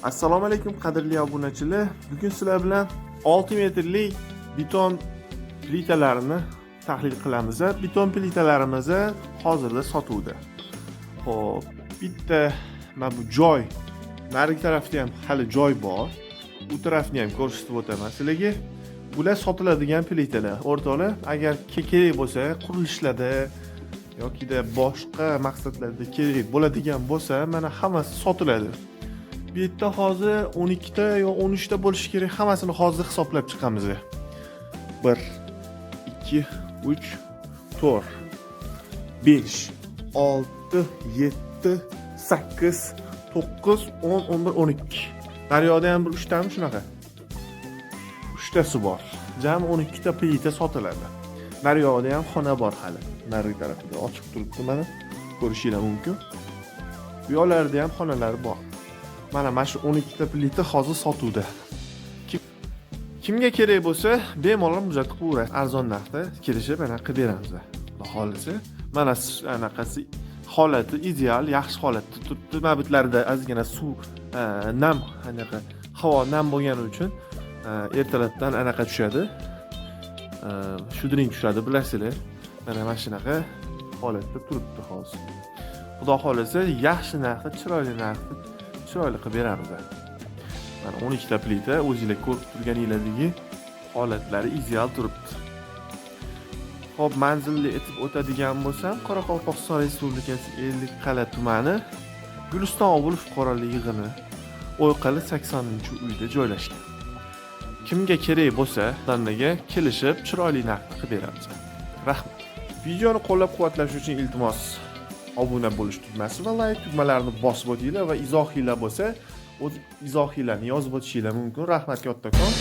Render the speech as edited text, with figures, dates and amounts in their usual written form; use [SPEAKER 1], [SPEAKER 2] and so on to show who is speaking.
[SPEAKER 1] Assalomu alaykum qadrli obunachilar. Bugun sizlar bilan 6 metrlik beton plitalarini tahlil qilamiz. Beton plitalarimiz hozirda sotuvda. Xo'p, bitta mana bu joy, narigi tarafda ham hali joy bor. Bu tarafni ham ko'rsatib o'taman sizlarga. Bular sotiladigan plitalar. O'rtoqlar, agar kerak bo'lsa, qurilishlarda yoki boshqa maqsadlarda kerak bo'ladigan bo'lsa, mana hammasi sotiladi. Bu yerda hozir 12 ta yo 13 ta bo'lishi kerak. Hammasini hozir hisoblab chiqamiz. 1 2 3 4 5 6 7 8 9 10 11 12. Daryoda ham bir 3 tami shunaqa. 3 tasi bor. Jami 12 ta plita sotiladi. Daryoda ham xona bor hali. Narigi tarafida ochib turibdi mana. Ko'rishingiz mumkin. Bu yoqlarda ham xonalar bor. Mana shu 12 ta plita hozir sotuvda. Kimga kerak bo'lsa, bemalol muzlatib qo'yasiz. Arzon narxda kelishib mana qilib beramiz. Xudo xolisa, mana anaqasi holati ideal, yaxshi holatda turibdi. Mabitlarda ozgina suv nam, anaqa havo nam bo'lgani uchun ertalabdan anaqa tushadi. Shudring tushadi, bilasizlar. Mana shunaqa holatda turibdi hozir. Xudo xolisa, yaxshi narxda, chiroyli narxda chiroyli qilib beramiz. Mana 12 ta plita o'zingizlar ko'rib turganingizdagi holatlari ideal turibdi. Xo'p, manzilni etib o'tadigan bo'lsam, Qoraqalpog'iston Respublikasi Ellikqal'a tumani Guliston ovul fuqarolik yig'ini O'yqali 80-uyda joylashgan. Kimga kerak bo'lsa, tanlaga kelishib chiroyli narxda qilib beramiz. Rahmat. Videoni qo'llab-quvvatlash uchun iltimos obuna bo'lish tugmasi va like tugmalarini bosib o'tinglar va izohinglar bo'lsa, o'z izohinglarni yozib o'tishinglar mumkin. Rahmat kattakon.